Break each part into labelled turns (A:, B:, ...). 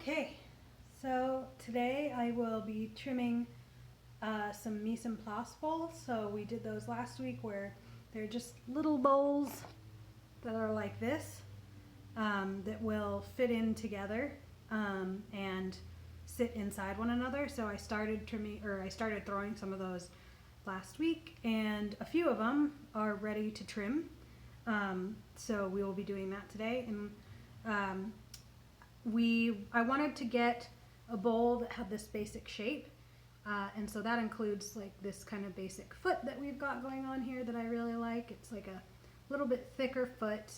A: Okay, so today I will be trimming some mise en place bowls. So we did those last week where they're just little bowls that are like this that will fit in together and sit inside one another. So I started throwing some of those last week, and a few of them are ready to trim. So we will be doing that today. And I wanted to get a bowl that had this basic shape, and so that includes like this kind of basic foot that we've got going on here that I really like. It's like a little bit thicker foot,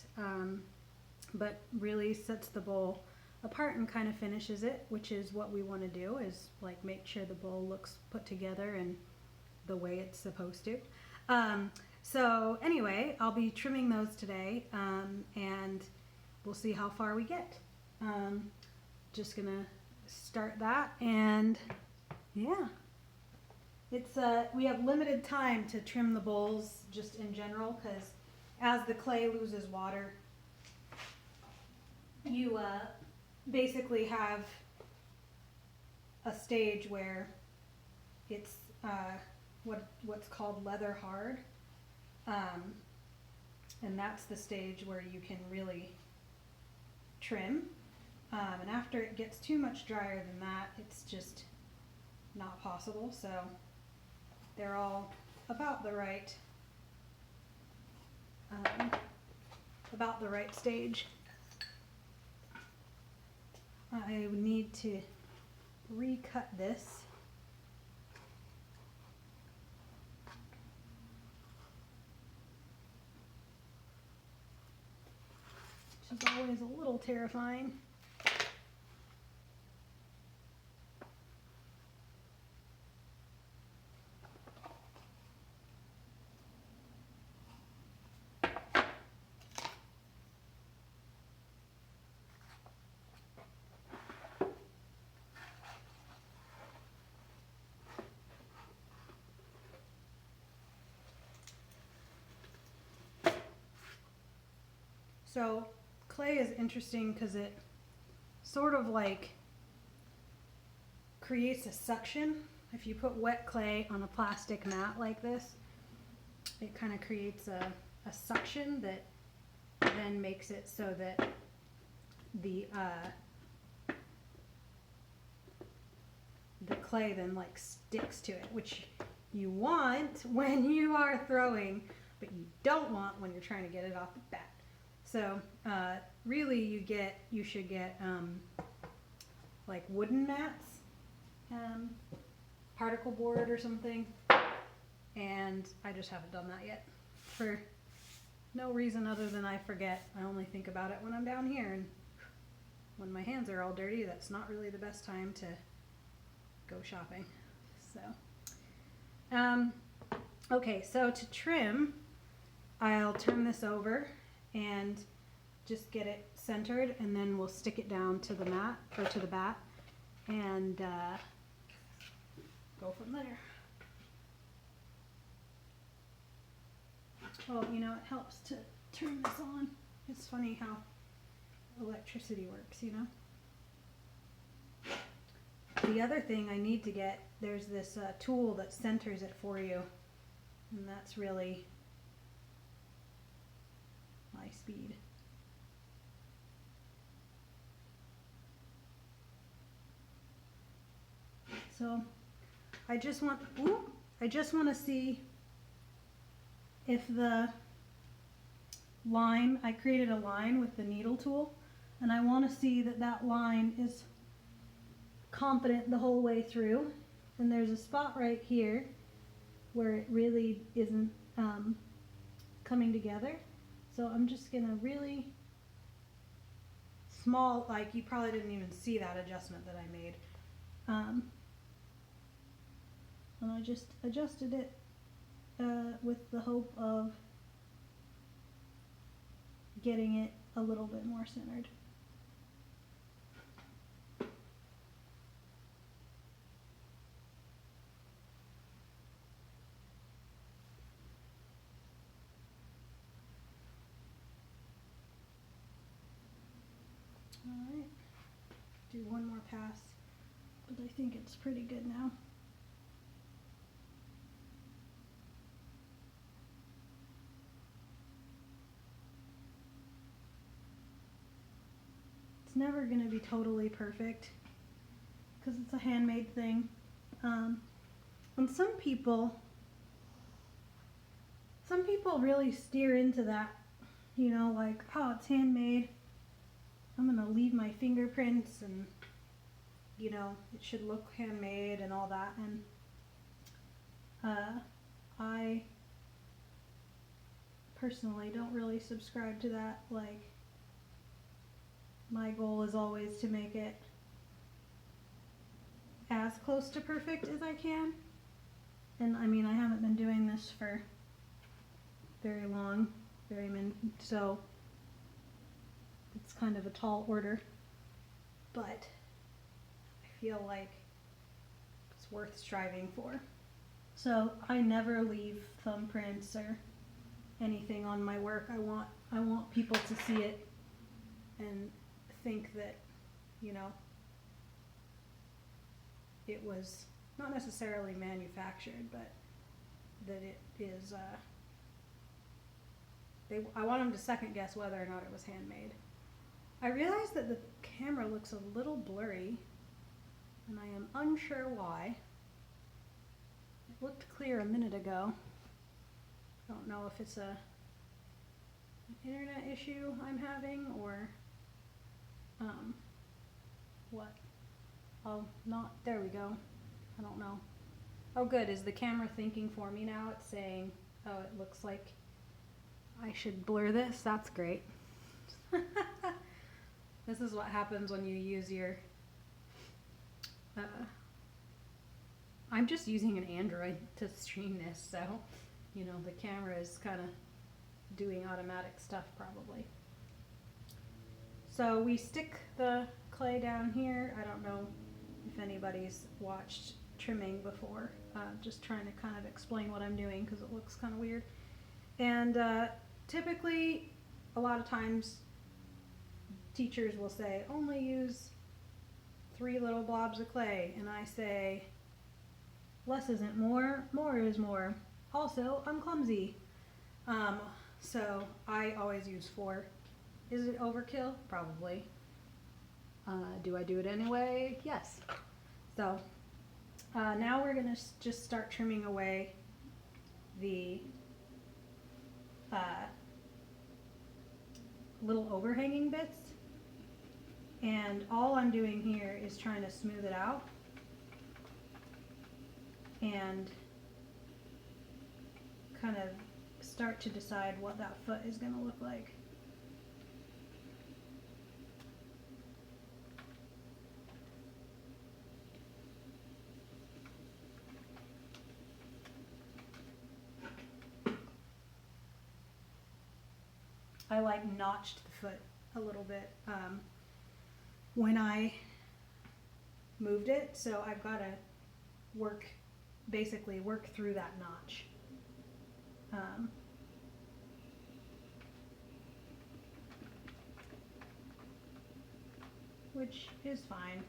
A: but really sets the bowl apart and kind of finishes it, which is what we want to do, is like make sure the bowl looks put together and the way it's supposed to. So anyway, I'll be trimming those today, and we'll see how far we get. Just gonna start that, and yeah, it's we have limited time to trim the bowls just in general, because as the clay loses water, you basically have a stage where it's what's called leather hard, and that's the stage where you can really trim. And after it gets too much drier than that, it's just not possible. So they're all about the right stage. I need to recut this. Which is always a little terrifying. So clay is interesting because it sort of like creates a suction. If you put wet clay on a plastic mat like this, it kind of creates a suction that then makes it so that the clay then like sticks to it, which you want when you are throwing, but you don't want when you're trying to get it off the bat. So really you should get like wooden mats, particle board or something, and I just haven't done that yet for no reason other than I forget. I only think about it when I'm down here, and when my hands are all dirty, that's not really the best time to go shopping. So okay, so to trim, I'll turn this over and just get it centered, and then we'll stick it down to the mat or to the bat and go from there. Oh, you know, it helps to turn this on. It's funny how electricity works, you know. The other thing I need to get, there's this tool that centers it for you, and that's really my speed. So I just want to see if the line, I created a line with the needle tool, and I want to see that that line is confident the whole way through. And there's a spot right here where it really isn't coming together. So I'm just gonna really small, like you probably didn't even see that adjustment that I made. And I just adjusted it with the hope of getting it a little bit more centered. All right. do one more pass, but I think it's pretty good now. It's never going to be totally perfect because it's a handmade thing. And some people really steer into that, you know, like, oh, it's handmade, I'm going to leave my fingerprints and, you know, it should look handmade and all that. And I personally don't really subscribe to that. Like, my goal is always to make it as close to perfect as I can. And I mean, I haven't been doing this for very long, so it's kind of a tall order, but I feel like it's worth striving for. So I never leave thumbprints or anything on my work. I want people to see it and think that, you know, it was not necessarily manufactured, but that it is, I want them to second guess whether or not it was handmade. I realized that the camera looks a little blurry, and I am unsure why. It looked clear a minute ago. I don't know if it's an internet issue I'm having or what. Oh, there we go. I don't know. Oh good, is the camera thinking for me now? It's saying, oh, it looks like I should blur this. That's great. This is what happens when you use your, I'm just using an Android to stream this, so, you know, the camera is kind of doing automatic stuff probably. So we stick the clay down here. I don't know if anybody's watched trimming before. Just trying to kind of explain what I'm doing because it looks kind of weird. And typically, a lot of times, teachers will say, only use 3 little blobs of clay. And I say, less isn't more, more is more. Also, I'm clumsy. So I always use 4. Is it overkill? Probably. Do I do it anyway? Yes. So now we're going to just start trimming away the little overhanging bits. And all I'm doing here is trying to smooth it out and kind of start to decide what that foot is going to look like. I like notched the foot a little bit when I moved it, so I've got to basically work through that notch. Which is fine.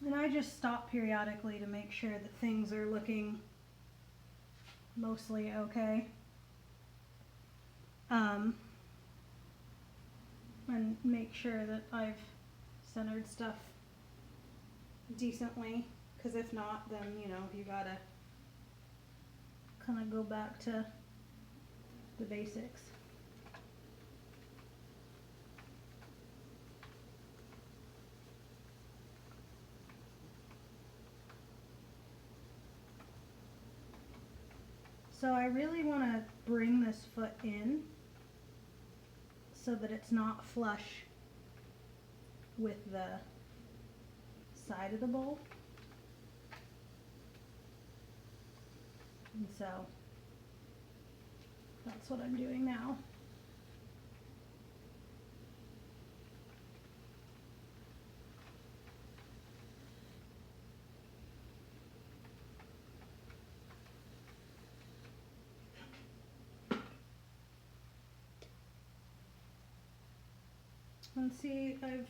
A: And I just stop periodically to make sure that things are looking mostly okay. And make sure that I've centered stuff decently, because if not, then, you know, you gotta kind of go back to the basics. So I really want to bring this foot in so that it's not flush with the side of the bowl. And so that's what I'm doing now. And see, it's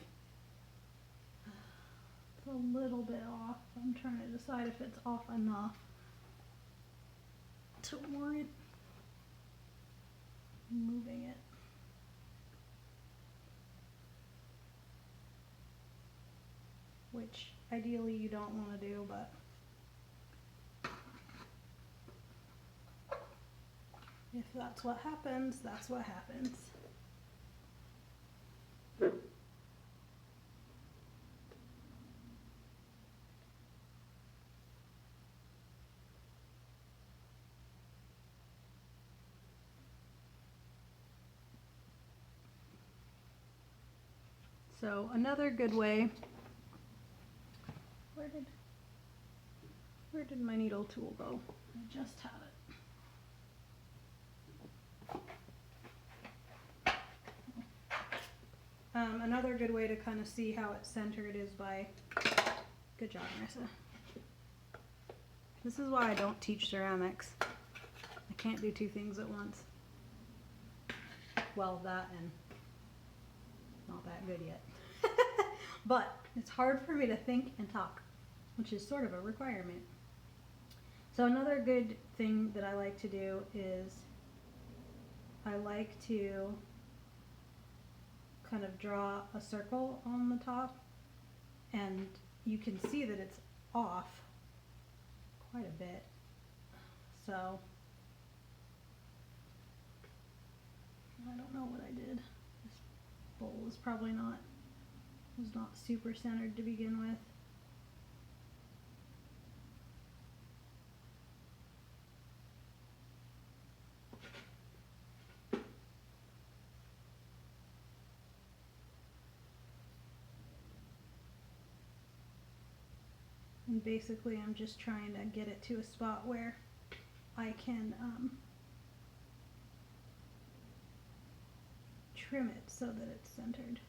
A: a little bit off. I'm trying to decide if it's off enough to warrant moving it. Which ideally you don't want to do, but if that's what happens, that's what happens. So another good way, where did my needle tool go? I just had it. Another good way to kind of see how it's centered is by, good job Marissa. This is why I don't teach ceramics. I can't do two things at once. Well, that and not that good yet. But it's hard for me to think and talk, which is sort of a requirement. So another good thing that I like to do is I like to kind of draw a circle on the top, and you can see that it's off quite a bit. So I don't know what I did. This bowl was probably was not super centered to begin with. And basically I'm just trying to get it to a spot where I can trim it so that it's centered.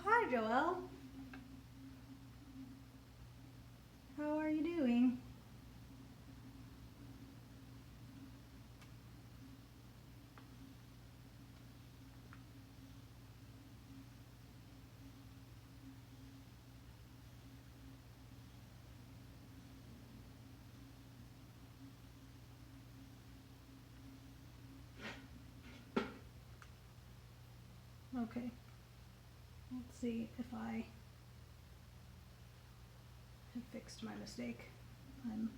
A: Hi, Joelle. How are you doing? Okay. Let's see if I have fixed my mistake. I'm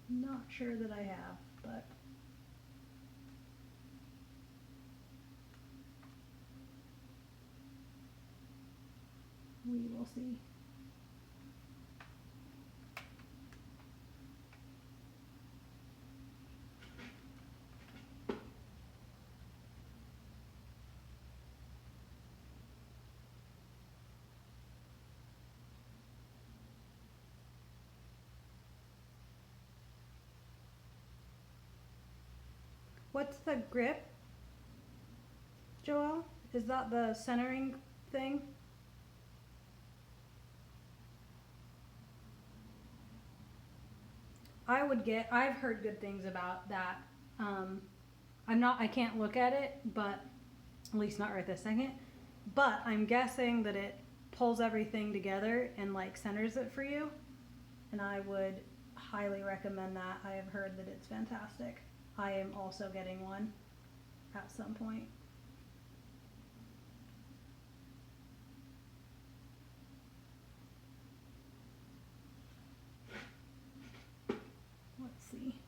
A: not sure that I have, but we will see. What's the grip, Joelle? Is that the centering thing? I've heard good things about that. I can't look at it, but at least not right this second. But I'm guessing that it pulls everything together and like centers it for you. And I would highly recommend that. I have heard that it's fantastic. I am also getting one at some point. Let's see.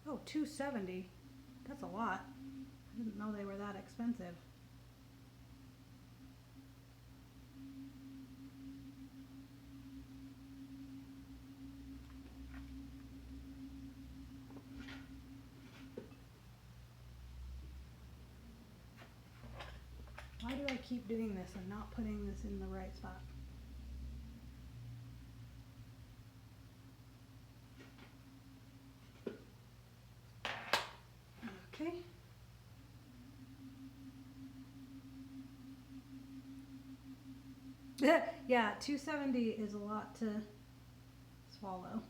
A: Oh, $270. That's a lot. I didn't know they were that expensive. Why do I keep doing this and not putting this in the right spot? Okay. Yeah, 270 is a lot to swallow.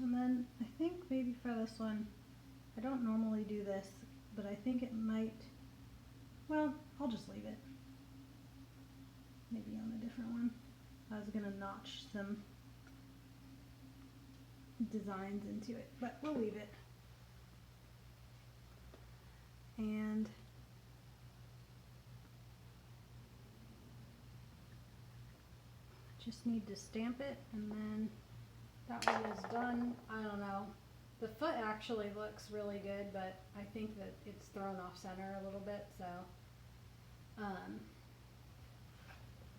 A: And then I think maybe for this one, I don't normally do this, but I think it might, well, I'll just leave it. Maybe on a different one. I was gonna notch some designs into it, but we'll leave it. And just need to stamp it, and then that one is done. I don't know. The foot actually looks really good, but I think that it's thrown off center a little bit, so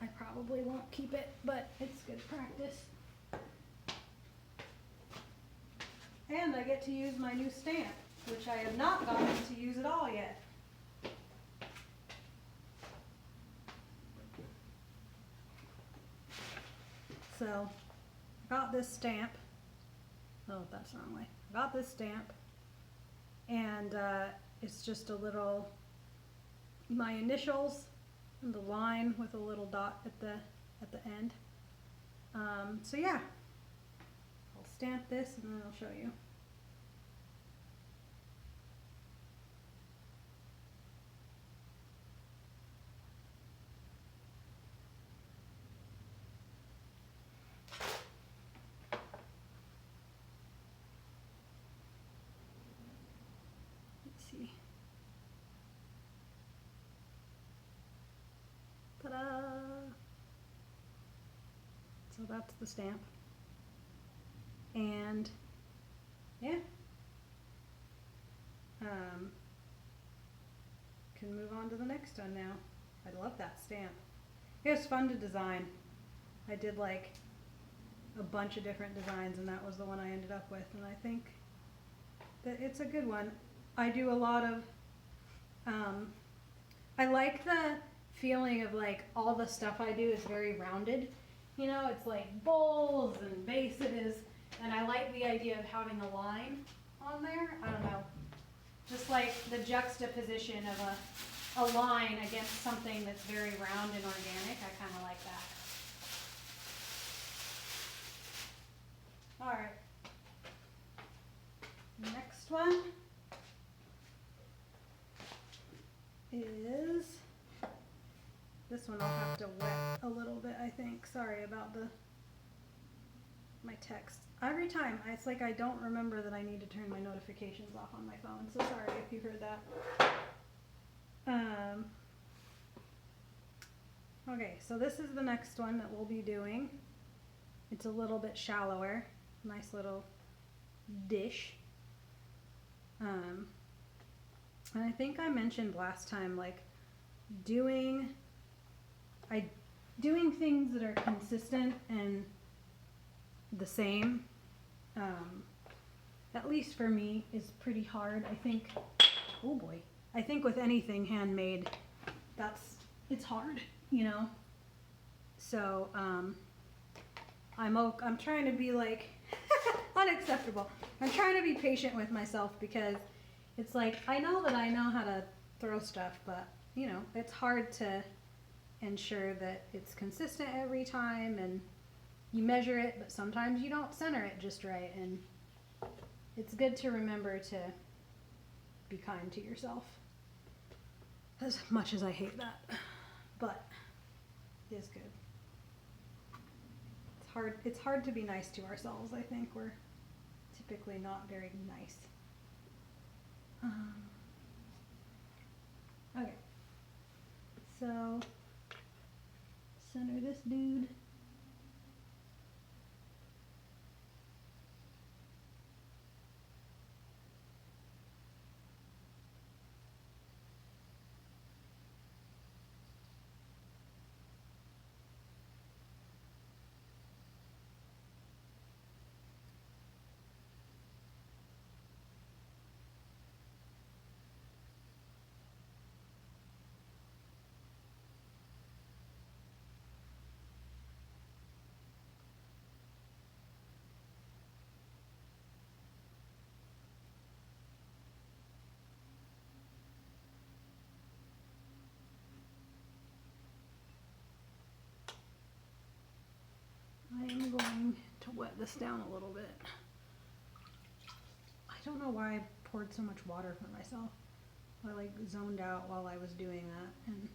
A: I probably won't keep it, but it's good practice. And I get to use my new stamp, which I have not gotten to use at all yet. So, I got this stamp. Oh, that's the wrong way. I got this stamp, and it's just a little, my initials and the line with a little dot at the end. So yeah, I'll stamp this and then I'll show you. Let's see. Ta-da! So that's the stamp. And yeah, can move on to the next one now. I love that stamp. It was fun to design. I did like a bunch of different designs, and that was the one I ended up with, and I think that it's a good one. I do a lot of, I like the feeling of like all the stuff I do is very rounded. You know, it's like bowls and bases, and I like the idea of having a line on there. I don't know, just like the juxtaposition of a line against something that's very round and organic. I kind of like that. All right, next one is, this one I'll have to wet a little bit, I think. Sorry about my text. Every time, it's like I don't remember that I need to turn my notifications off on my phone, so sorry if you heard that. Okay, so this is the next one that we'll be doing. It's a little bit shallower, nice little dish. And I think I mentioned last time, like doing things that are consistent and the same, at least for me, is pretty hard. I think, oh boy, I think with anything handmade, it's hard, you know? So, I'm trying to be like, unacceptable. I'm trying to be patient with myself, because it's like, I know that I know how to throw stuff, but you know, it's hard to ensure that it's consistent every time, and you measure it, but sometimes you don't center it just right, and it's good to remember to be kind to yourself, as much as I hate that, but it is good. It's hard to be nice to ourselves. I think we're typically not very nice. Okay, so center this dude. I am going to wet this down a little bit. know why I poured so much water for myself. I like zoned out while I was doing that and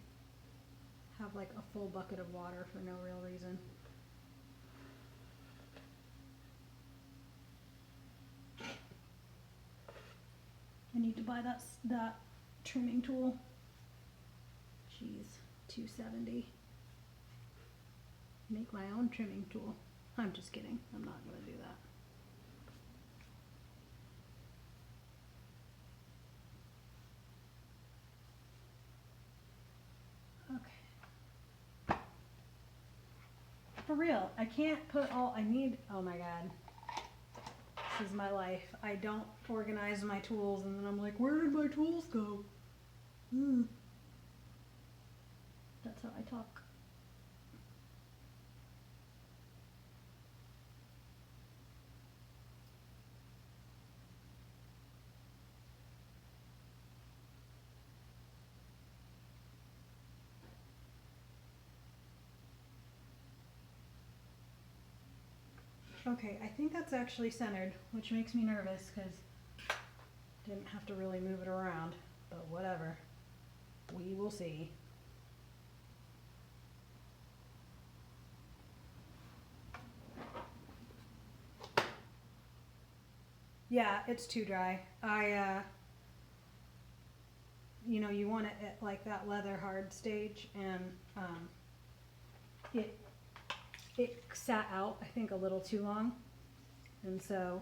A: have like a full bucket of water for no real reason. I need to buy that trimming tool. Jeez, $270. Make my own trimming tool. I'm just kidding. I'm not gonna do that. Okay. For real, I can't put all I need. Oh my god. This is my life. I don't organize my tools and then I'm like, where did my tools go? That's how I talk. Okay, I think that's actually centered, which makes me nervous because I didn't have to really move it around, but whatever. We will see. Yeah, it's too dry. You know, you want it at like that leather hard stage, and it sat out, I think, a little too long, and so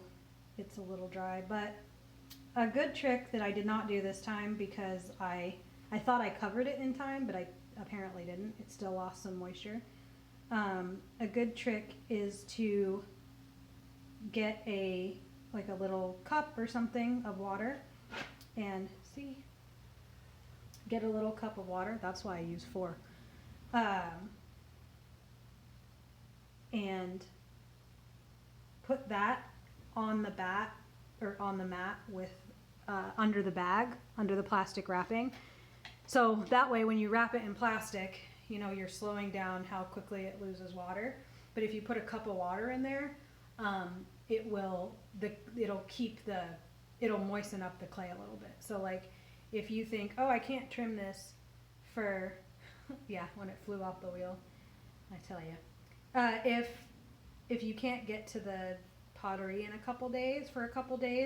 A: it's a little dry. But a good trick that I did not do this time because I thought I covered it in time, but I apparently didn't. It still lost some moisture. A good trick is to get a little cup or something of water and get a little cup of water. That's why I use 4. And put that on the mat with under the bag, under the plastic wrapping. So that way when you wrap it in plastic, you know, you're slowing down how quickly it loses water. But if you put a cup of water in there, it'll moisten up the clay a little bit. So like if you think, oh, I can't trim this for, yeah, when it flew off the wheel, I tell you. If you can't get to the pottery in a couple days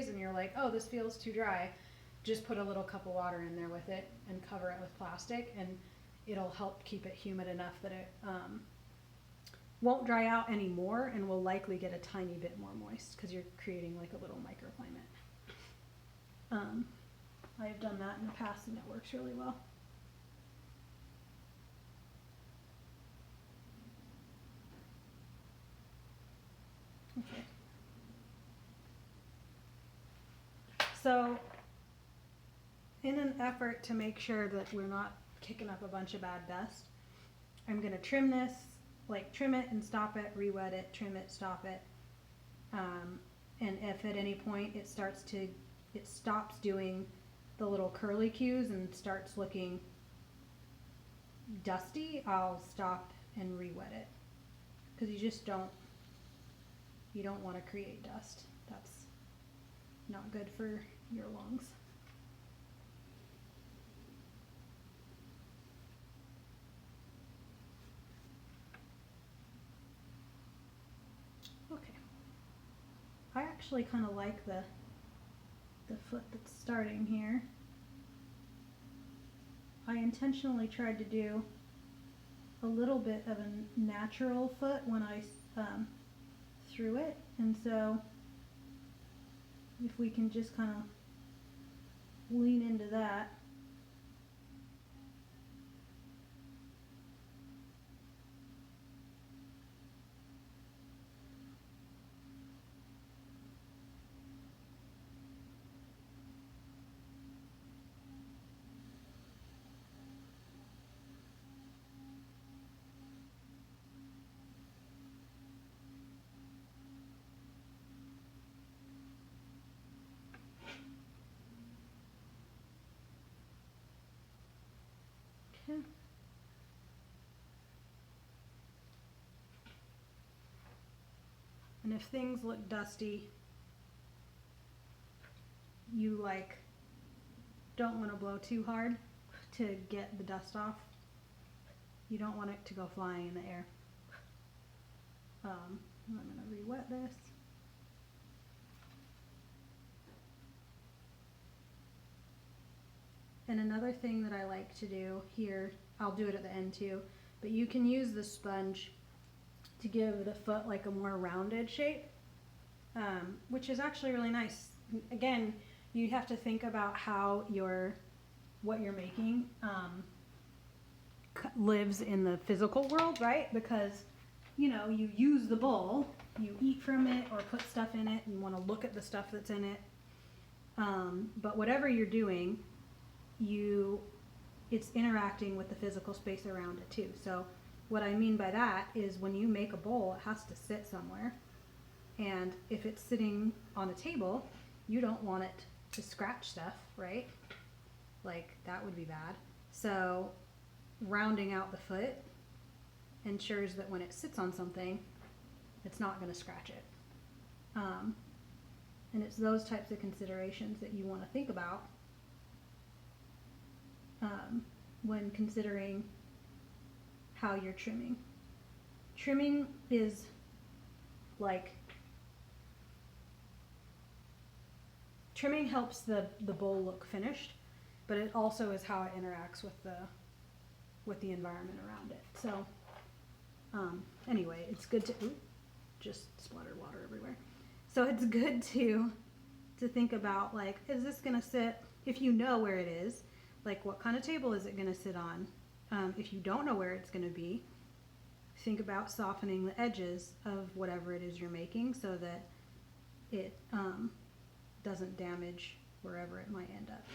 A: and you're like, oh, this feels too dry, just put a little cup of water in there with it and cover it with plastic, and it'll help keep it humid enough that it won't dry out anymore and will likely get a tiny bit more moist because you're creating like a little microclimate. I've done that in the past and it works really well. Okay. So in an effort to make sure that we're not kicking up a bunch of bad dust, I'm going to trim this, like trim it and stop it, re-wet it, trim it, stop it. And if at any point it stops doing the little curly cues and starts looking dusty, I'll stop and re-wet it. Because you don't want to create dust. That's not good for your lungs. Okay. I actually kind of like the foot that's starting here. I intentionally tried to do a little bit of a natural foot when I threw it, and so if we can just kind of lean into that. Okay. And if things look dusty, you like don't want to blow too hard to get the dust off. You don't want it to go flying in the air. I'm going to re-wet this. And another thing that I like to do here, I'll do it at the end too, but you can use the sponge to give the foot like a more rounded shape, which is actually really nice. Again, you have to think about how what you're making lives in the physical world, right? Because, you know, you use the bowl, you eat from it or put stuff in it, and you want to look at the stuff that's in it. But whatever you're doing, it's interacting with the physical space around it too. So what I mean by that is when you make a bowl, it has to sit somewhere. And if it's sitting on a table, you don't want it to scratch stuff, right? Like that would be bad. So rounding out the foot ensures that when it sits on something, it's not going to scratch it. And it's those types of considerations that you want to think about when considering how you're trimming. Trimming is like, trimming helps the bowl look finished, but it also is how it interacts with the environment around it. So anyway, it's good to, just splattered water everywhere. So it's good to think about, like, is this gonna sit, if you know where it is, like what kind of table is it gonna sit on? If you don't know where it's gonna be, think about softening the edges of whatever it is you're making so that it doesn't damage wherever it might end up.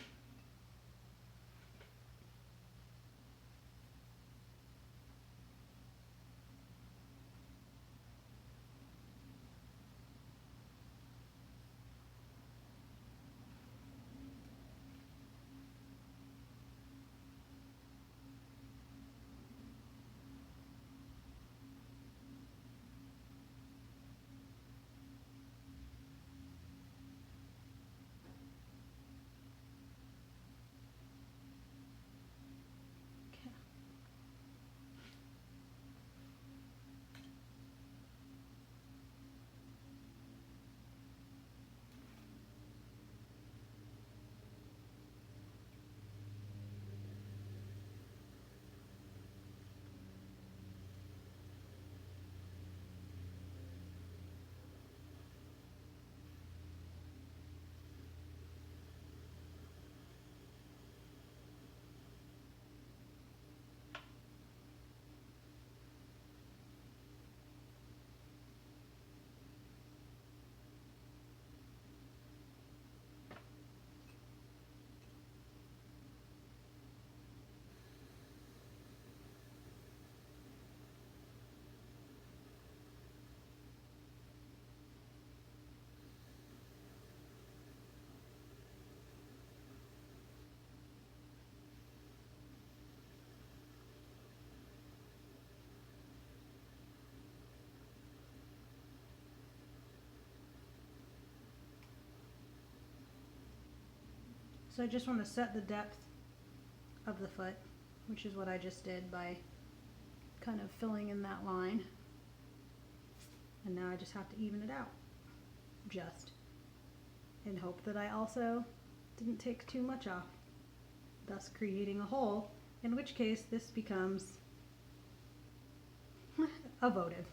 A: So I just want to set the depth of the foot, which is what I just did by kind of filling in that line. And now I just have to even it out, just, and hope that I also didn't take too much off, thus creating a hole, in which case this becomes a votive.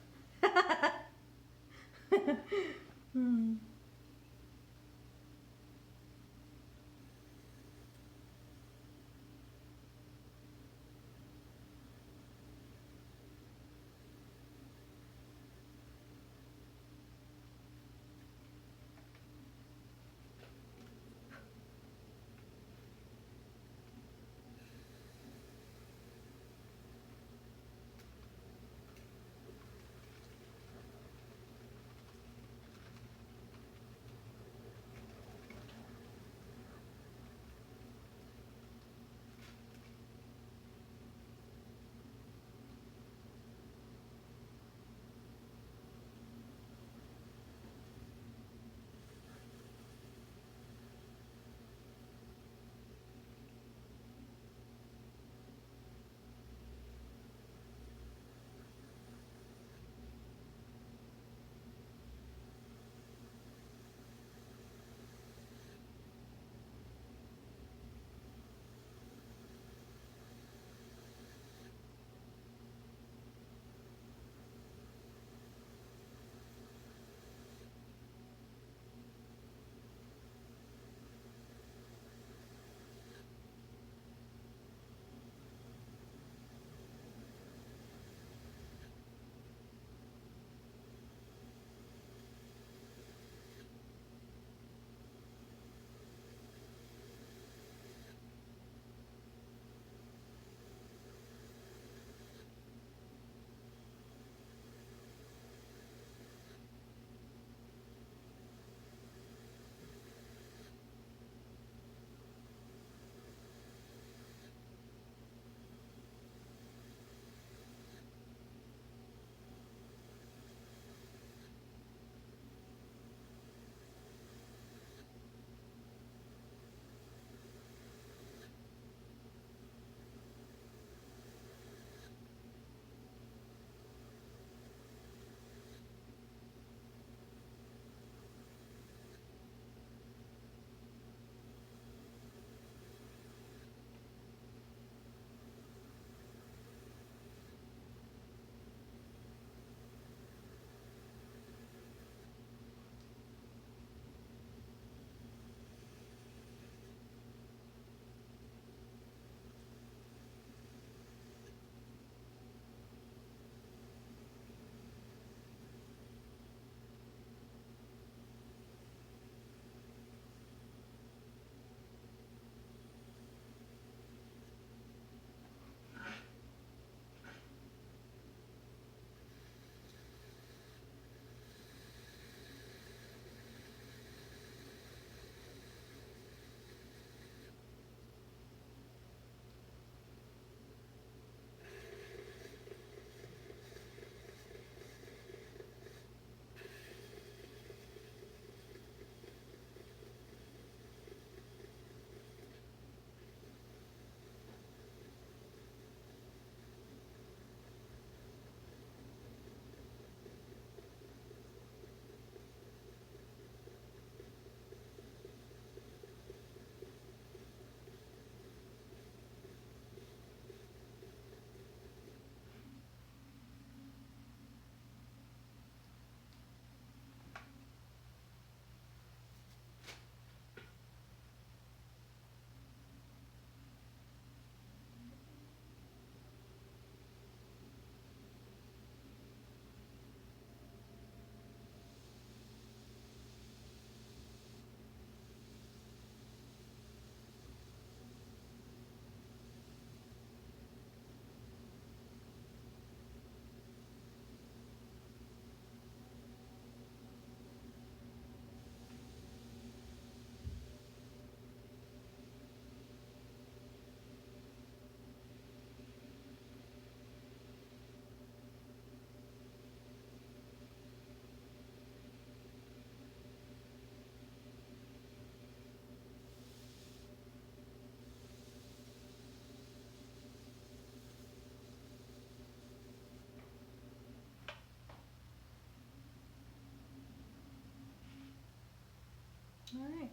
A: All right,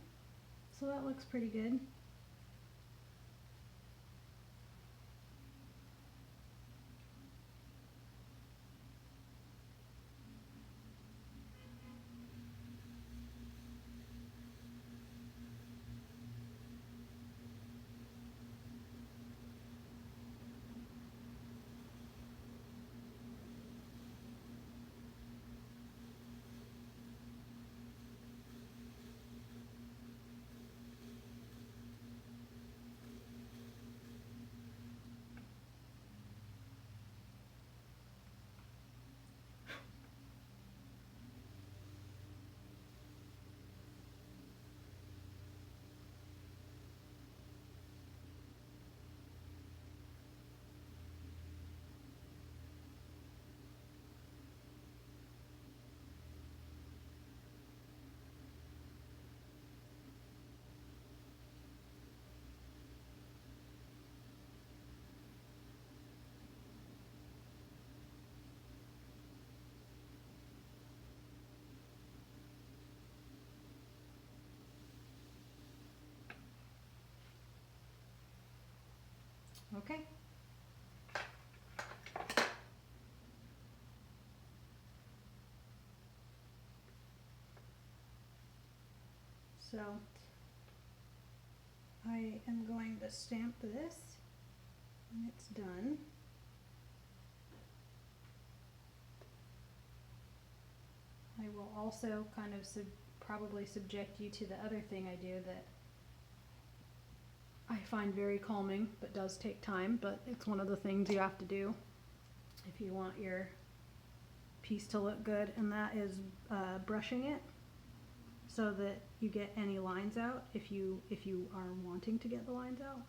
A: so that looks pretty good. Okay. So I am going to stamp this when it's done. I will also kind of probably subject you to the other thing I do that I find very calming, but does take time, but it's one of the things you have to do if you want your piece to look good, and that is brushing it so that you get any lines out if you are wanting to get the lines out.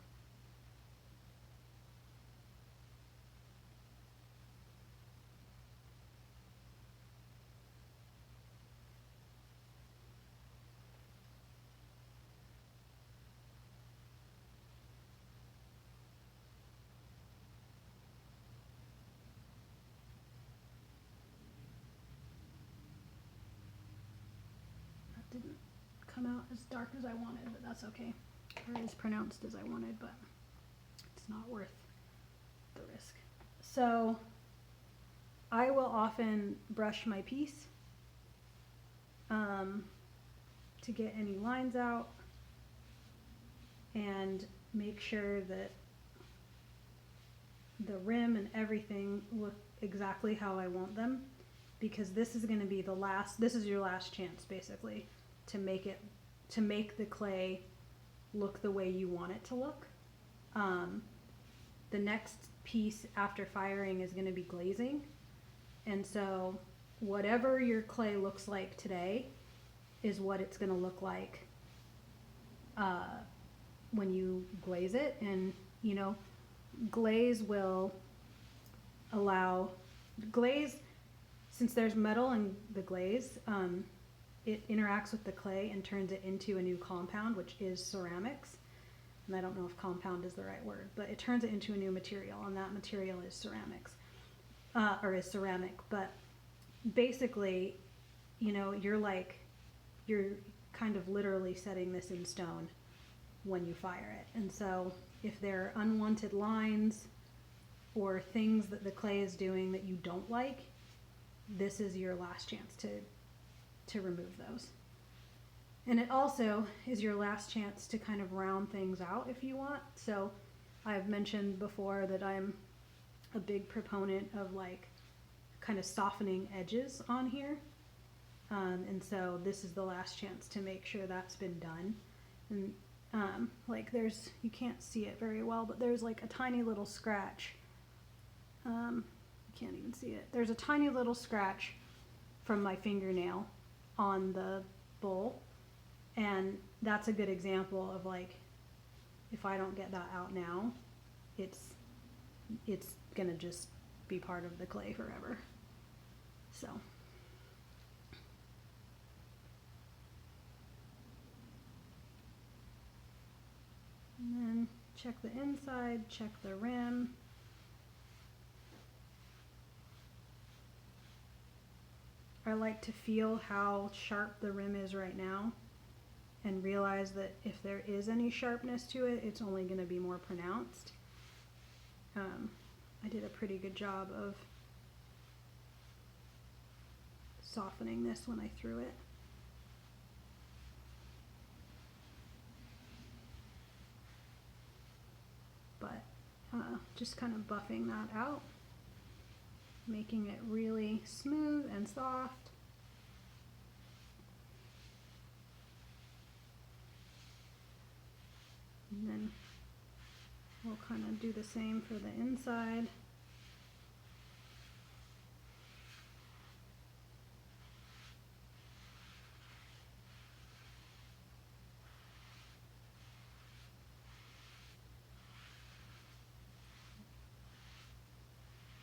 A: That didn't come out as dark as I wanted, but that's okay. Or as pronounced as I wanted, but it's not worth the risk. So I will often brush my piece to get any lines out and make sure that the rim and everything look exactly how I want them, because this is going to be this is your last chance basically to make the clay look the way you want it to look. The next piece after firing is going to be glazing, and so whatever your clay looks like today is what it's going to look like when you glaze it. And you know, glaze will allow since there's metal in the glaze, it interacts with the clay and turns it into a new compound, which is ceramics. And I don't know if compound is the right word, but it turns it into a new material, and that material is ceramics, or is ceramic. But basically, you know, you're kind of literally setting this in stone when you fire it. And so if there are unwanted lines or things that the clay is doing that you don't like, this is your last chance to remove those. And it also is your last chance to kind of round things out if you want. So I've mentioned before that I'm a big proponent of like kind of softening edges on here. And so this is the last chance to make sure that's been done. And like you can't see it very well, but there's like a tiny little scratch. You can't even see it. There's a tiny little scratch from my fingernail on the bowl. And that's a good example of like, if I don't get that out now, it's gonna just be part of the clay forever. So. And then check the inside, check the rim. I like to feel how sharp the rim is right now. and realize that if there is any sharpness to it, it's only going to be more pronounced. I did a pretty good job of softening this when I threw it. But just kind of buffing that out, making it really smooth and soft. And then we'll kind of do the same for the inside.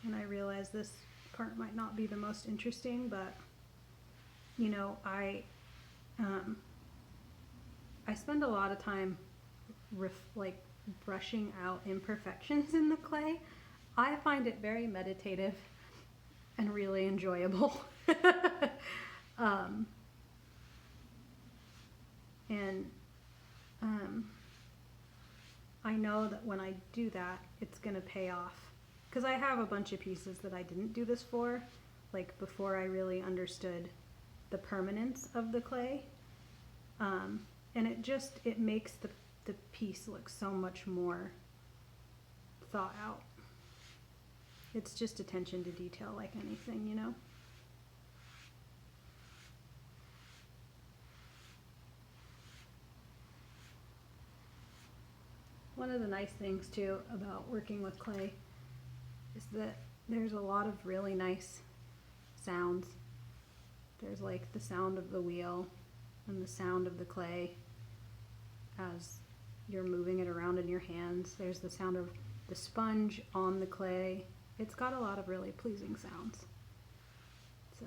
A: And I realize this part might not be the most interesting, but you know, I spend a lot of time like brushing out imperfections in the clay. I find it very meditative and really enjoyable. I know that when I do that, it's gonna pay off. Because I have a bunch of pieces that I didn't do this for, like before I really understood the permanence of the clay. And it makes the piece look so much more thought out. It's just attention to detail like anything, you know? One of the nice things too about working with clay is that there's a lot of really nice sounds. There's like the sound of the wheel and the sound of the clay as you're moving it around in your hands. There's the sound of the sponge on the clay. It's got a lot of really pleasing sounds. So.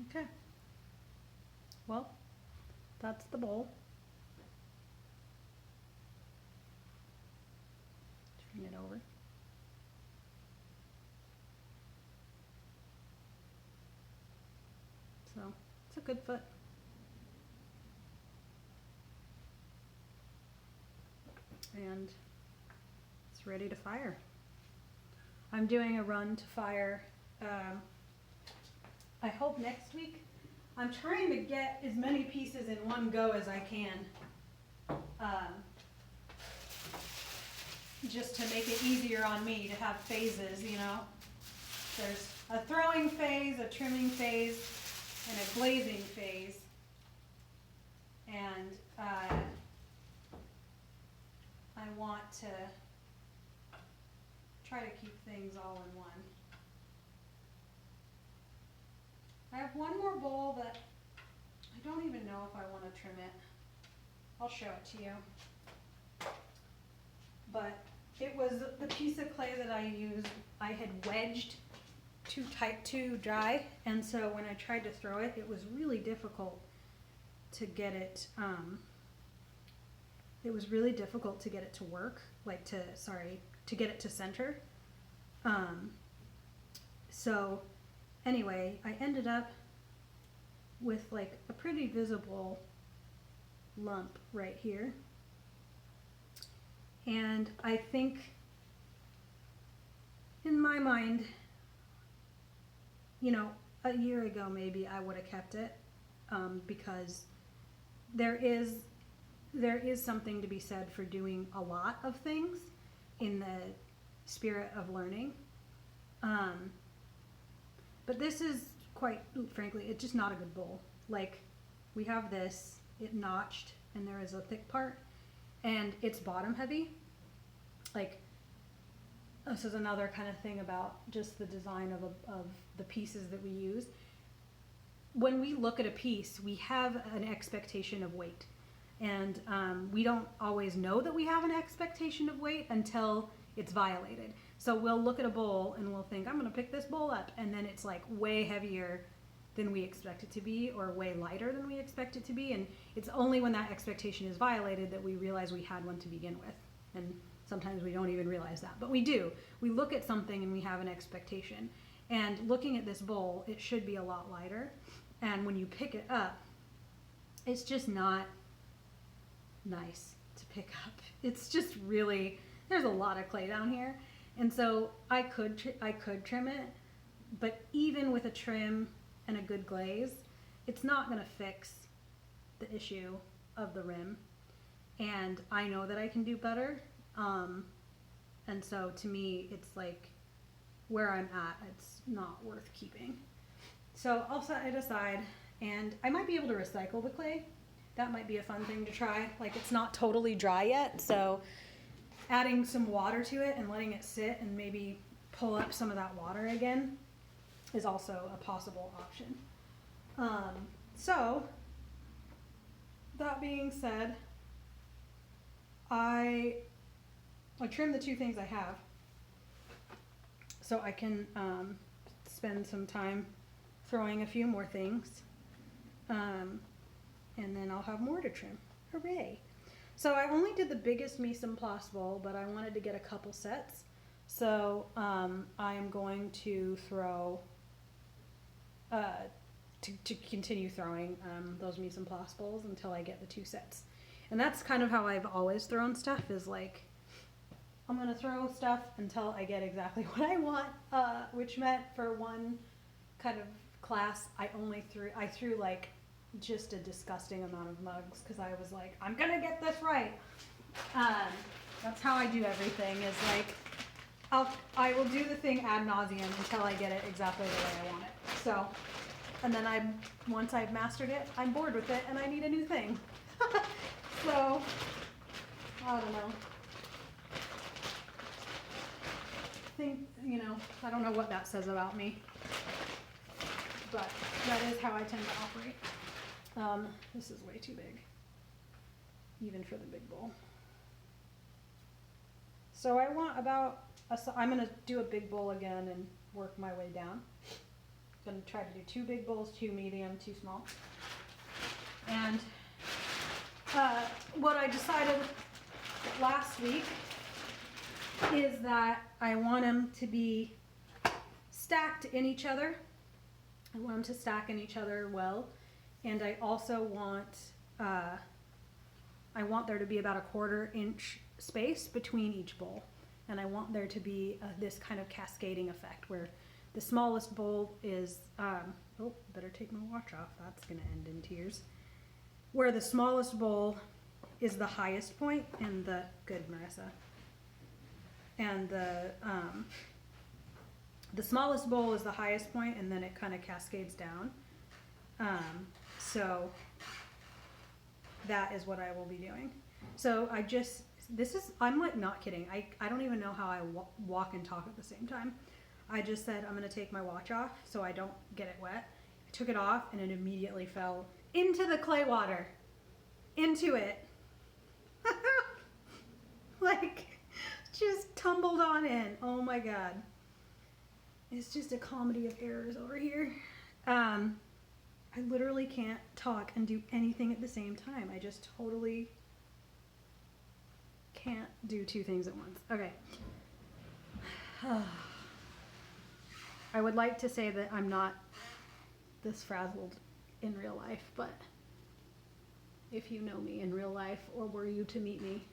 A: Okay. Well, that's the bowl. Turn it over. So, it's a good foot. And it's ready to fire. I'm doing a run to fire. I hope next week. I'm trying to get as many pieces in one go as I can, just to make it easier on me to have phases, you know. There's a throwing phase, a trimming phase, and a glazing phase. And I want to try to keep things all in one. I have one more bowl that I don't even know if I want to trim it. I'll show it to you. But it was the piece of clay that I used, I had wedged too tight, too dry, and so when I tried to throw it, it was really difficult to get it, to work, like to get it to center. So anyway, I ended up with like a pretty visible lump right here. And I think in my mind, you know, a year ago maybe I would have kept it, because there is something to be said for doing a lot of things in the spirit of learning. But this is, quite frankly, it's just not a good bowl. Like, we have this, it notched, and there is a thick part, and it's bottom heavy. Like, this is another kind of thing about just the design of the pieces that we use. When we look at a piece, we have an expectation of weight. And we don't always know that we have an expectation of weight until it's violated. So we'll look at a bowl and we'll think, I'm going to pick this bowl up. And then it's like way heavier than we expect it to be, or way lighter than we expect it to be. And it's only when that expectation is violated that we realize we had one to begin with. And sometimes we don't even realize that, but we do. We look at something and we have an expectation. And looking at this bowl, it should be a lot lighter. And when you pick it up, it's just not nice to pick up. It's just really, there's a lot of clay down here. And so I could trim it, but even with a trim and a good glaze, it's not going to fix the issue of the rim. And I know that I can do better. And so to me, it's like where I'm at, it's not worth keeping. So I'll set it aside, and I might be able to recycle the clay. That might be a fun thing to try. Like, it's not totally dry yet, so adding some water to it and letting it sit and maybe pull up some of that water again is also a possible option. So that being said, I trimmed the two things I have so I can spend some time throwing a few more things, and then I'll have more to trim. Hooray! So I only did the biggest mise en place bowl, but I wanted to get a couple sets. So I am going to throw, to continue throwing those mise en place bowls until I get the two sets. And that's kind of how I've always thrown stuff, is like, I'm going to throw stuff until I get exactly what I want, which meant for one kind of class, I threw like just a disgusting amount of mugs, because I was like, I'm going to get this right. That's how I do everything, is like, I will do the thing ad nauseum until I get it exactly the way I want it. So, and then once I've mastered it, I'm bored with it and I need a new thing. So, I don't know. I don't know what that says about me, but that is how I tend to operate. This is way too big, even for the big bowl. So I want I'm going to do a big bowl again and work my way down. I'm going to try to do 2 big bowls, 2 medium, 2 small. And what I decided last week is that I want them to be stacked in each other. I want them to stack in each other well. And I also want, there to be about a 1/4 inch space between each bowl. And I want there to be this kind of cascading effect where the smallest bowl is, better take my watch off. That's going to end in tears. Where the smallest bowl is the highest point, and good, Marissa. And the smallest bowl is the highest point, and then it kind of cascades down. So that is what I will be doing. So I'm like not kidding. I don't even know how I walk and talk at the same time. I just said I'm going to take my watch off so I don't get it wet. I took it off and it immediately fell into the clay water. Into it. Like, just tumbled on in. Oh my God. It's just a comedy of errors over here. I literally can't talk and do anything at the same time. I just totally can't do 2 things at once. Okay. I would like to say that I'm not this frazzled in real life, but if you know me in real life or were you to meet me,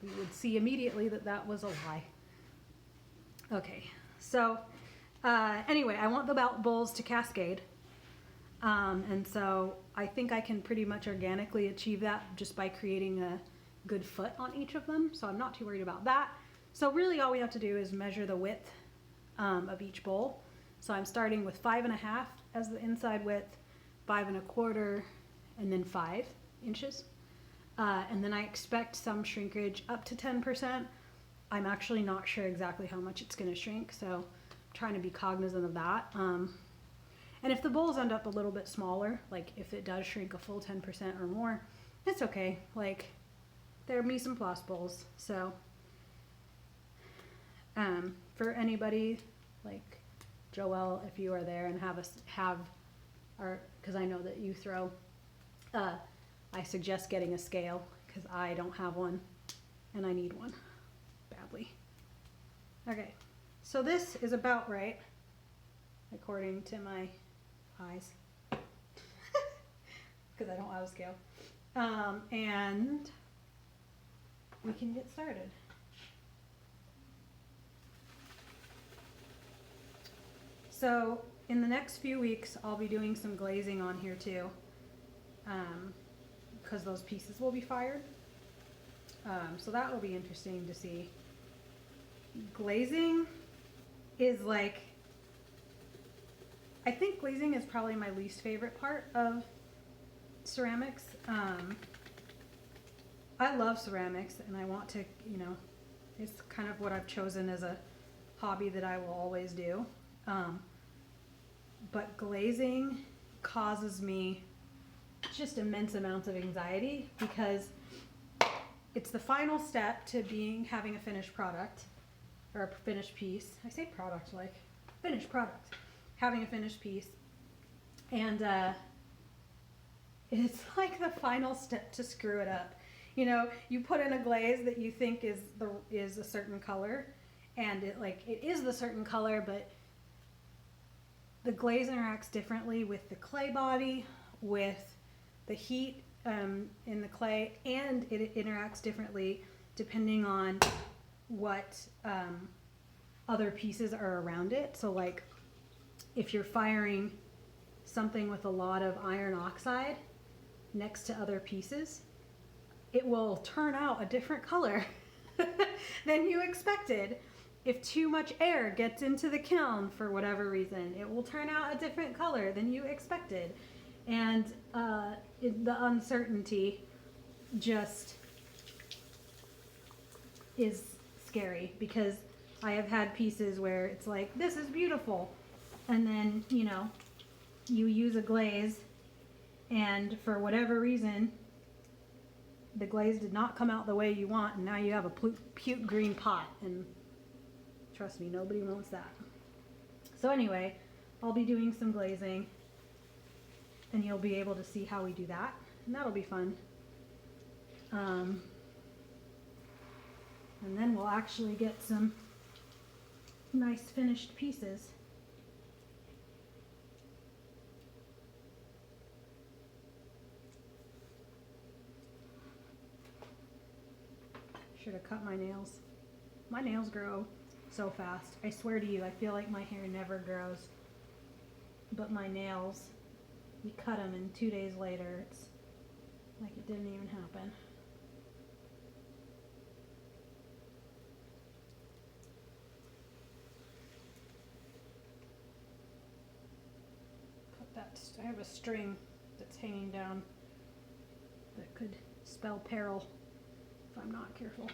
A: you would see immediately that that was a lie. Okay, so anyway, I want the bowls to cascade. And so I think I can pretty much organically achieve that just by creating a good foot on each of them. So I'm not too worried about that. So really all we have to do is measure the width of each bowl. So I'm starting with 5.5 as the inside width, 5.25, and then 5 inches. And then I expect some shrinkage up to 10%. I'm actually not sure exactly how much it's going to shrink, so I'm trying to be cognizant of that. And if the bowls end up a little bit smaller, like if it does shrink a full 10% or more, it's okay. Like, they're mise en place bowls. So for anybody like Joelle, if you are there and because I know that you throw, I suggest getting a scale because I don't have one and I need one badly. Okay, so this is about right according to my eyes because I don't have a scale. And we can get started. So in the next few weeks, I'll be doing some glazing on here too, because those pieces will be fired. So that will be interesting to see. Glazing is like, I think glazing is probably my least favorite part of ceramics. I love ceramics and I want to, it's kind of what I've chosen as a hobby that I will always do. But glazing causes me just immense amounts of anxiety because it's the final step to having a finished product or a finished piece. I say product like finished product. Having a finished piece. And it's like the final step to screw it up. You put in a glaze that you think is a certain color, and it is the certain color, but the glaze interacts differently with the clay body, with the heat in the clay, and it interacts differently depending on what other pieces are around it. So like if you're firing something with a lot of iron oxide next to other pieces, it will turn out a different color than you expected. If too much air gets into the kiln for whatever reason, it will turn out a different color than you expected. And the uncertainty just is scary because I have had pieces where it's like, this is beautiful. And then, you use a glaze and for whatever reason, the glaze did not come out the way you want, and now you have a puke green pot, and trust me, nobody wants that. So anyway, I'll be doing some glazing and you'll be able to see how we do that, and that'll be fun. And then we'll actually get some nice finished pieces. Should have cut my nails. My nails grow so fast. I swear to you, I feel like my hair never grows. But my nails, you cut them and 2 days later, it's like it didn't even happen. Put that, I have a string that's hanging down that could spell peril if I'm not careful.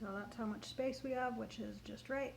A: So that's how much space we have, which is just right.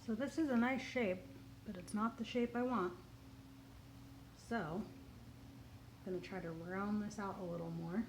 A: So this is a nice shape, but it's not the shape I want. So I'm going to try to round this out a little more.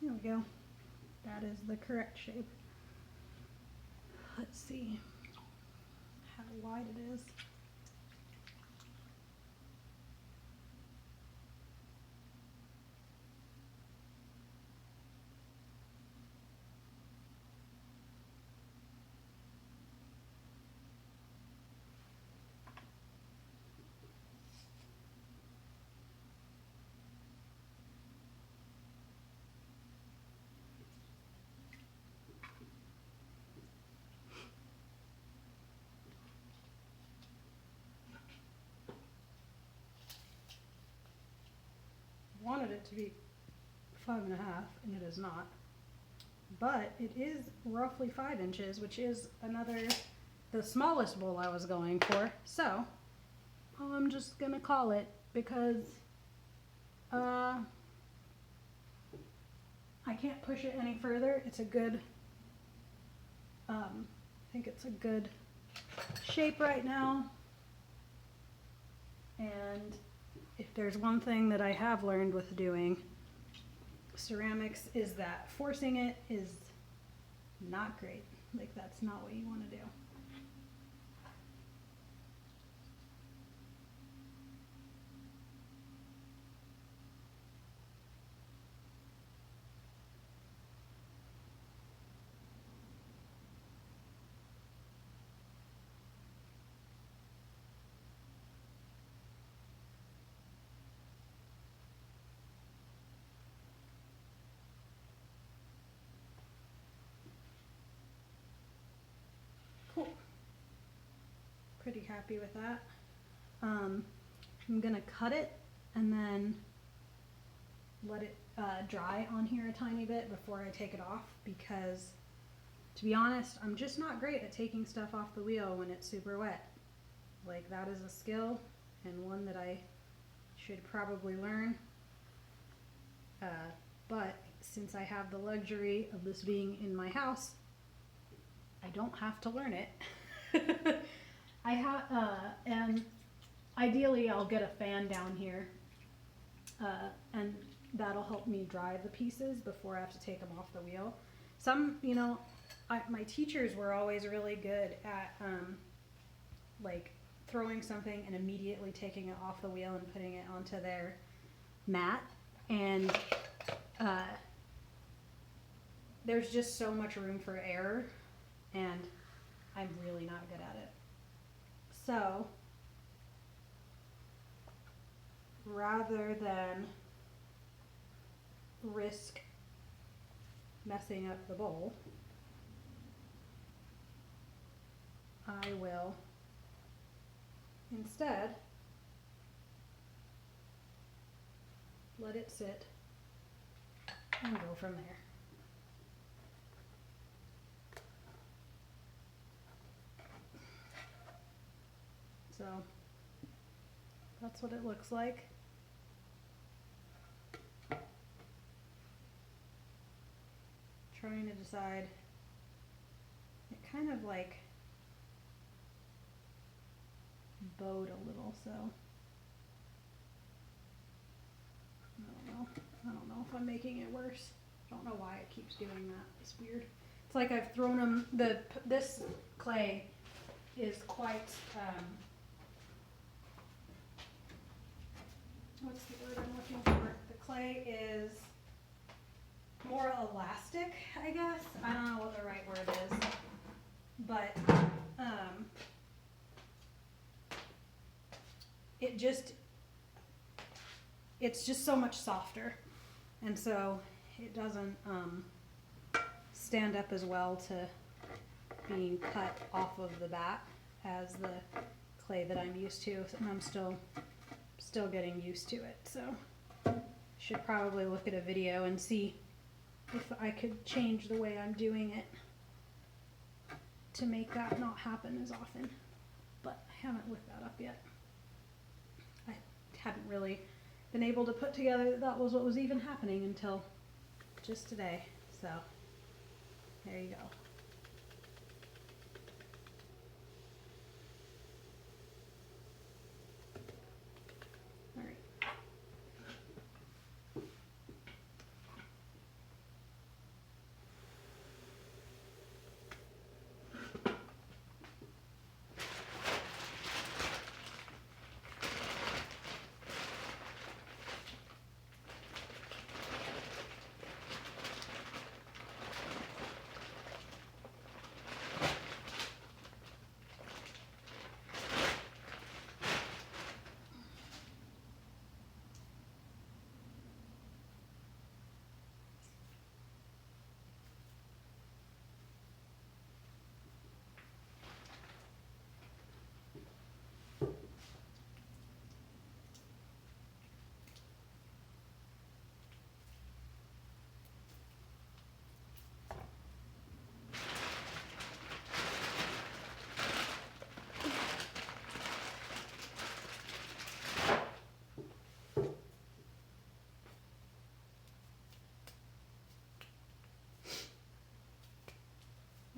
A: There we go. That is the correct shape. Let's see how wide it is. Wanted it to be 5.5, and it is not, but it is roughly 5 inches, which is the smallest bowl I was going for. So I'm just gonna call it, because I can't push it any further. It's a good, I think it's a good shape right now. And if there's one thing that I have learned with doing ceramics, is that forcing it is not great. Like, that's not what you want to do. Cool. Pretty happy with that. I'm gonna cut it and then let it dry on here a tiny bit before I take it off, because to be honest, I'm just not great at taking stuff off the wheel when it's super wet. Like, that is a skill, and one that I should probably learn. But since I have the luxury of this being in my house, I don't have to learn it. And ideally I'll get a fan down here, and that'll help me dry the pieces before I have to take them off the wheel. My teachers were always really good at like throwing something and immediately taking it off the wheel and putting it onto their mat, and there's just so much room for error, and I'm really not good at it. So rather than risk messing up the bowl, I will instead let it sit and go from there. So that's what it looks like. Trying to decide. It kind of like bowed a little, so I don't know if I'm making it worse. I don't know why it keeps doing that. It's weird. It's like I've thrown them. This clay is quite what's the word I'm looking for? The clay is more elastic, I guess. I don't know what the right word is, but it's just so much softer, and so it doesn't stand up as well to being cut off of the bat as the clay that I'm used to, and I'm still getting used to it. So should probably look at a video and see if I could change the way I'm doing it to make that not happen as often, but I haven't looked that up yet. I hadn't really been able to put together that was what was even happening until just today. So there you go. All right.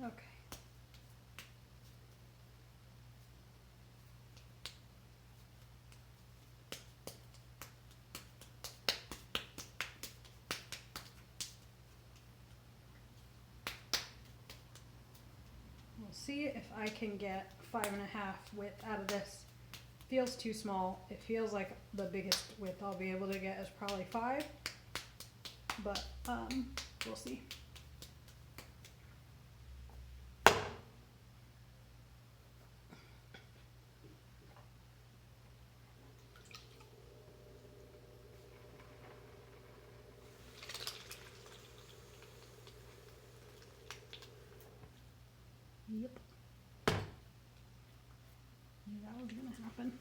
A: Okay. We'll see if I can get 5.5 width out of this. Feels too small. It feels like the biggest width I'll be able to get is probably 5, but we'll see. Yep. Knew that was gonna happen.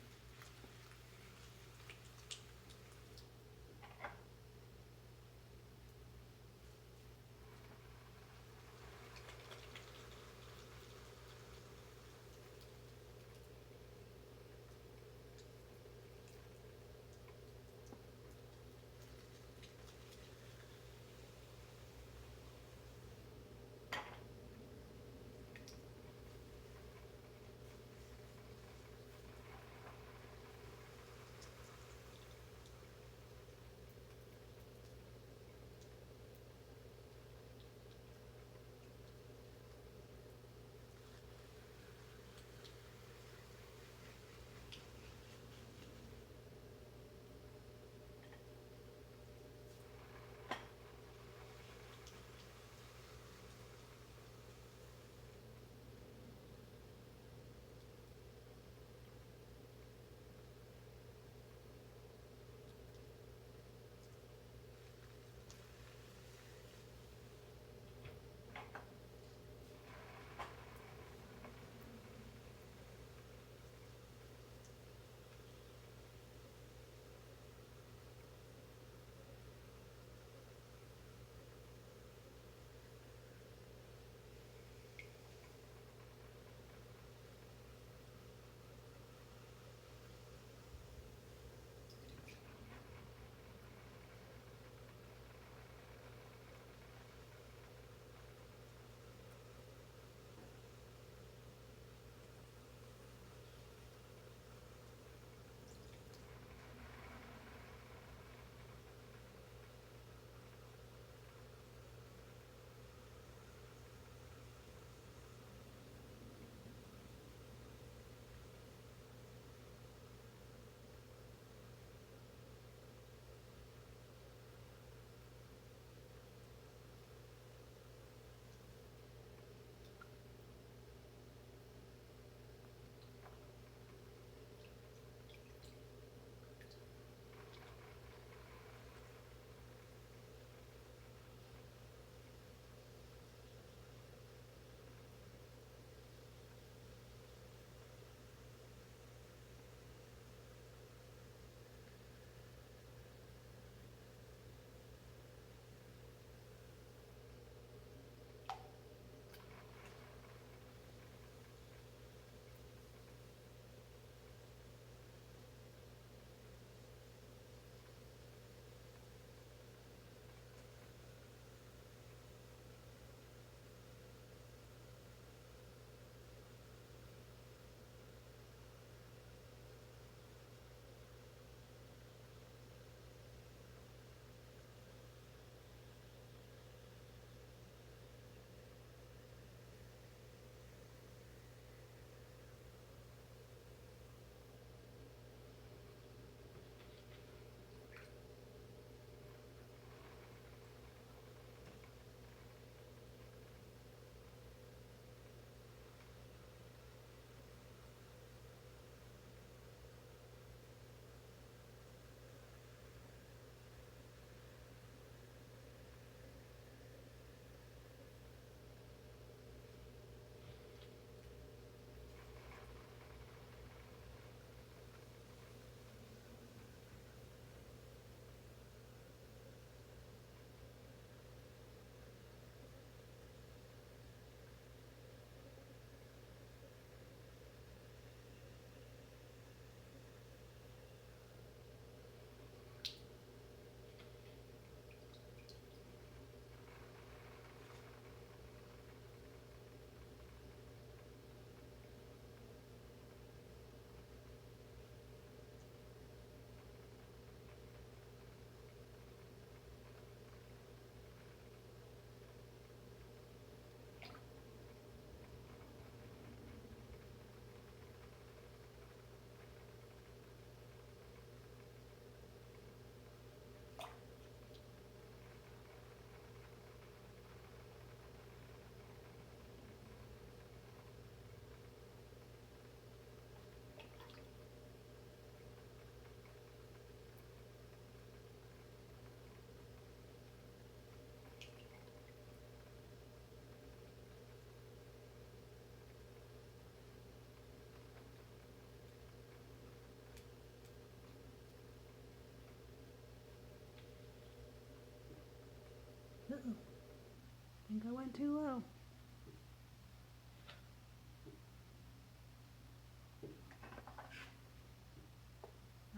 A: think I went too low.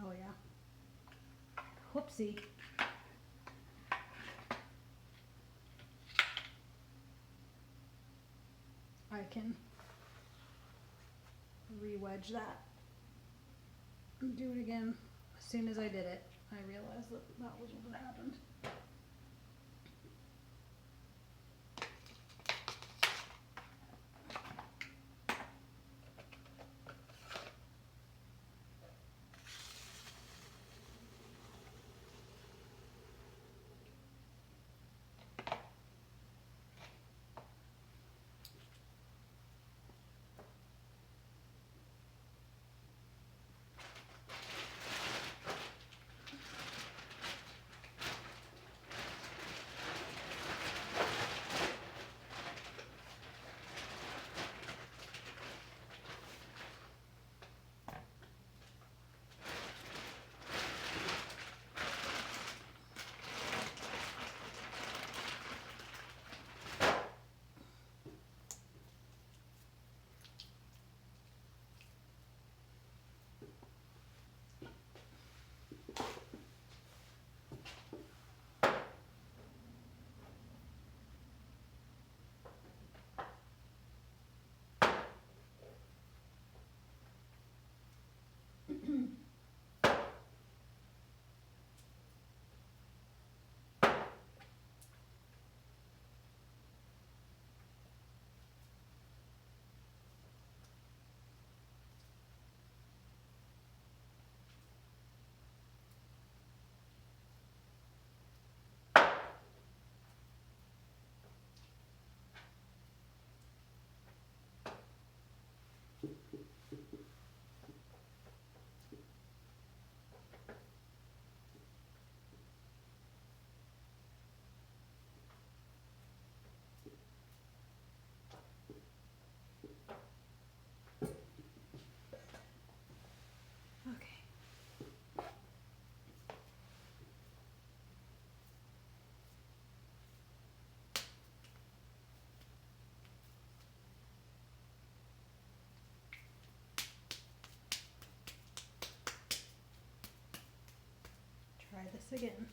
A: Oh yeah. Whoopsie. I can re-wedge that and do it again. As soon as I did it, I realized that that was what happened. Okay. Try this again.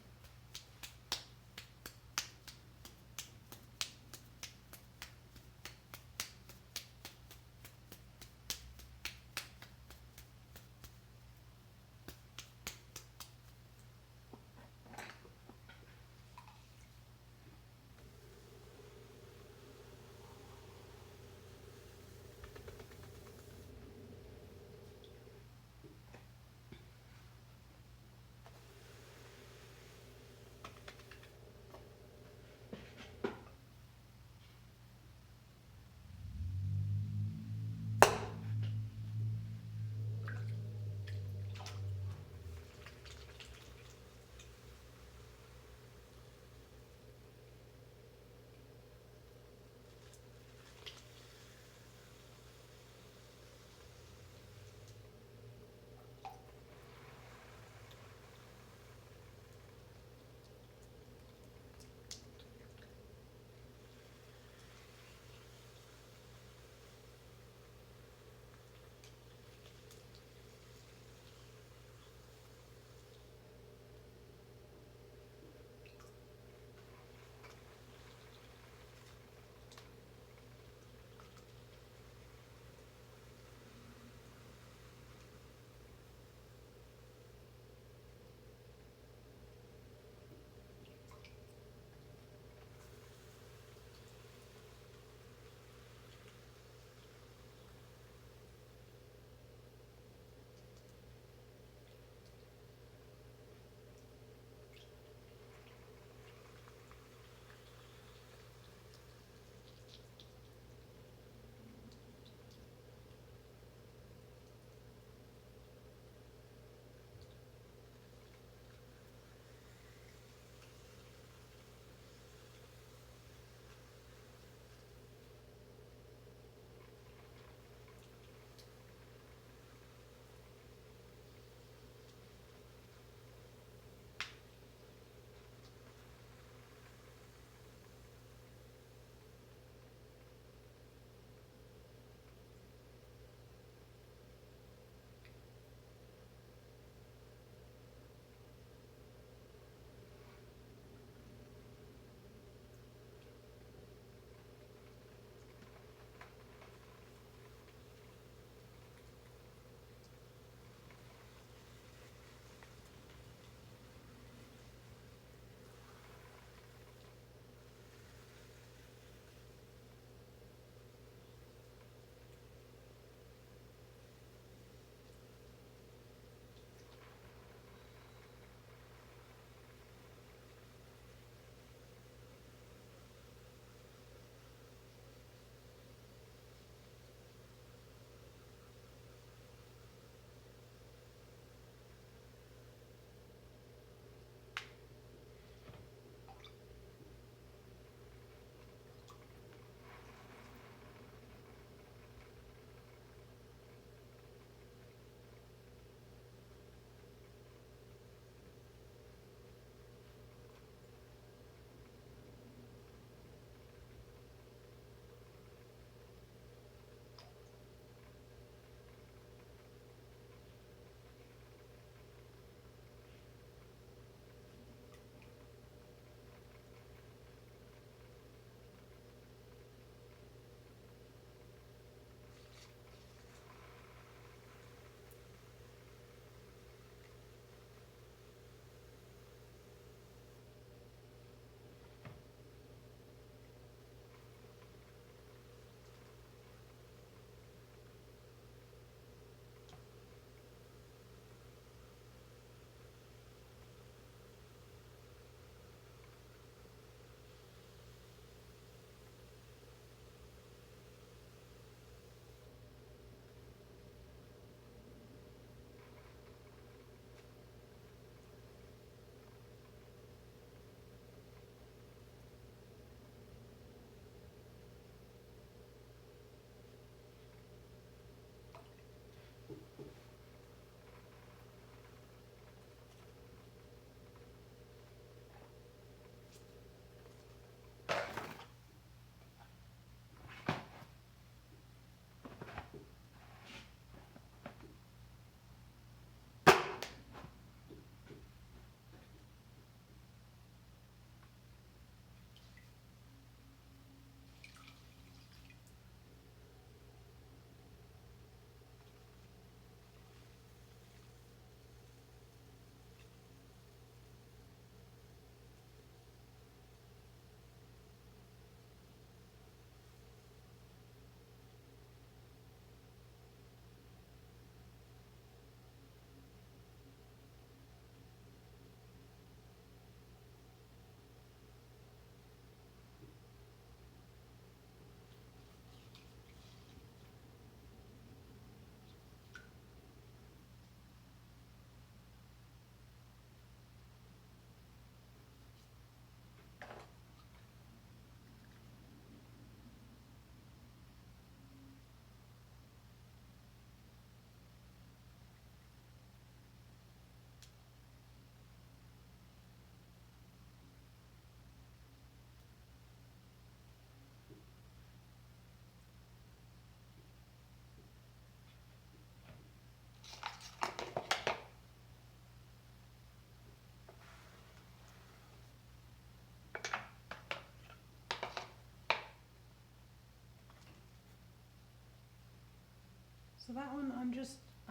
A: So that one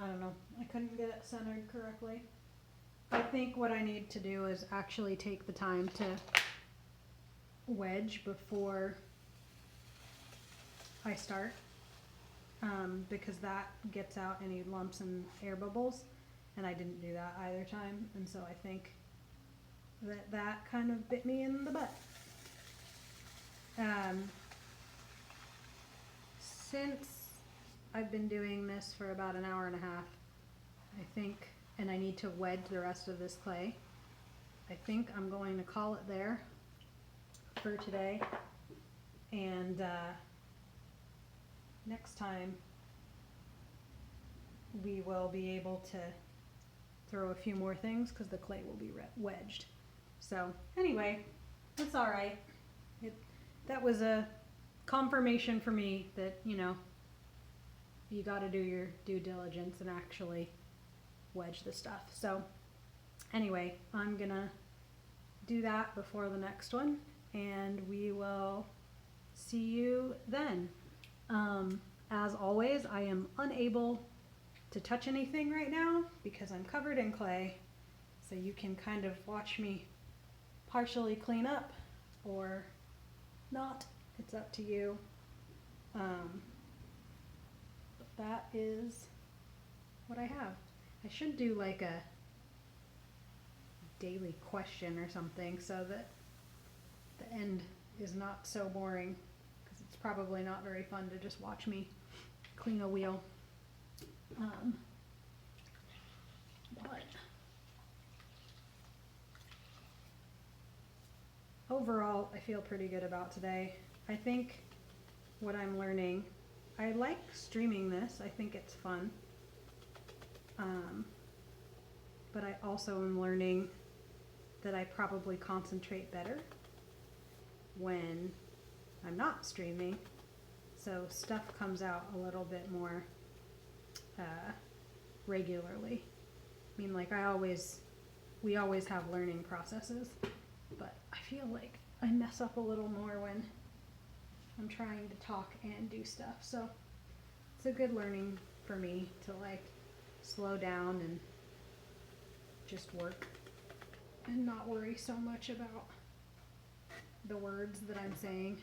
A: I don't know, I couldn't get it centered correctly. I think what I need to do is actually take the time to wedge before I start, because that gets out any lumps and air bubbles, and I didn't do that either time, and so I think that kind of bit me in the butt. Since I've been doing this for about an hour and a half, I think, and I need to wedge the rest of this clay, I think I'm going to call it there for today, and next time we will be able to throw a few more things because the clay will be wedged. So anyway, that's all right. That was a confirmation for me that, you know, you got to do your due diligence and actually wedge the stuff. So anyway, I'm gonna do that before the next one, and we will see you then. As always, I am unable to touch anything right now because I'm covered in clay, so you can kind of watch me partially clean up or not. It's up to you. But that is what I have. I should do like a daily question or something so that the end is not so boring, because it's probably not very fun to just watch me clean a wheel. But overall, I feel pretty good about today. I think what I'm learning, I like streaming this. I think it's fun. But I also am learning that I probably concentrate better when I'm not streaming. So stuff comes out a little bit more regularly. I mean, like we always have learning processes, but I feel like I mess up a little more when I'm trying to talk and do stuff. So it's a good learning for me to like slow down and just work and not worry so much about the words that I'm saying.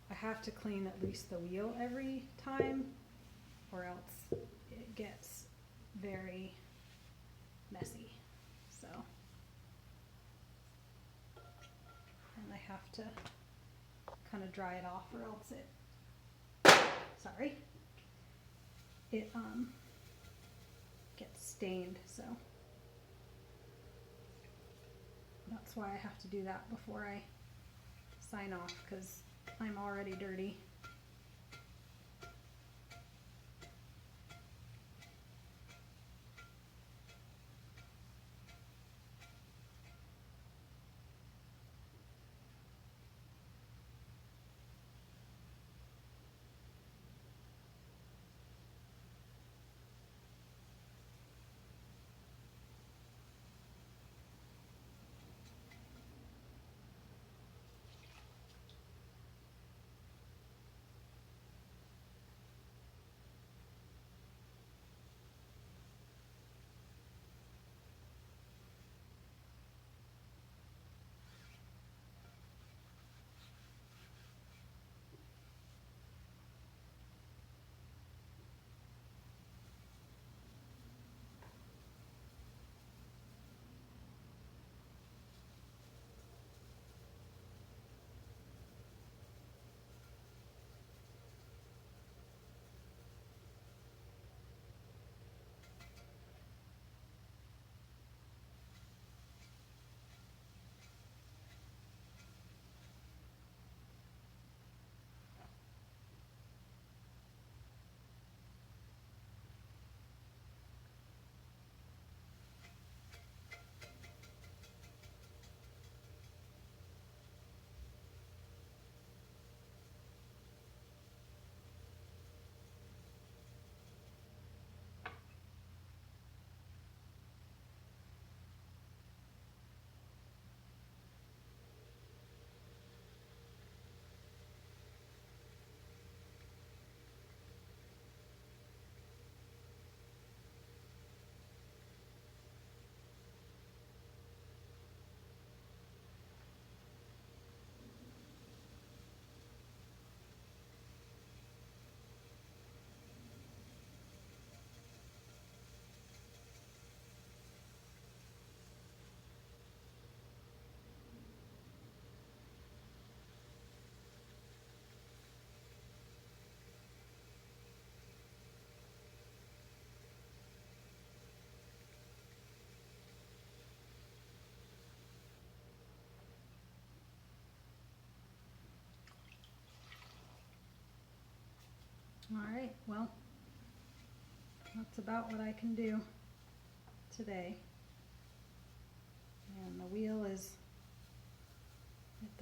A: I have to clean at least the wheel every time, or else it gets very messy. So, and I have to kind of dry it off, or else it gets stained. So that's why I have to do that before I sign off, because I'm already dirty. All right, well, that's about what I can do today. And the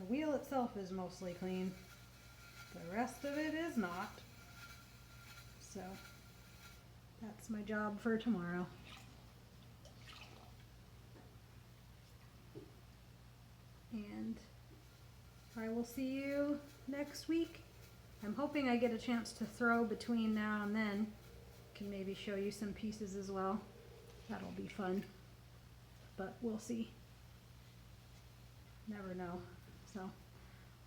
A: wheel itself is mostly clean. The rest of it is not. So that's my job for tomorrow. And I will see you next week. I'm hoping I get a chance to throw between now and then. Can maybe show you some pieces as well. That'll be fun. But we'll see. Never know. So,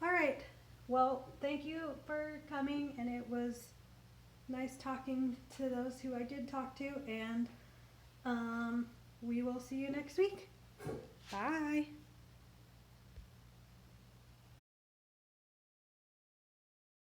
A: all right. Well, thank you for coming, and it was nice talking to those who I did talk to, and we will see you next week. Bye.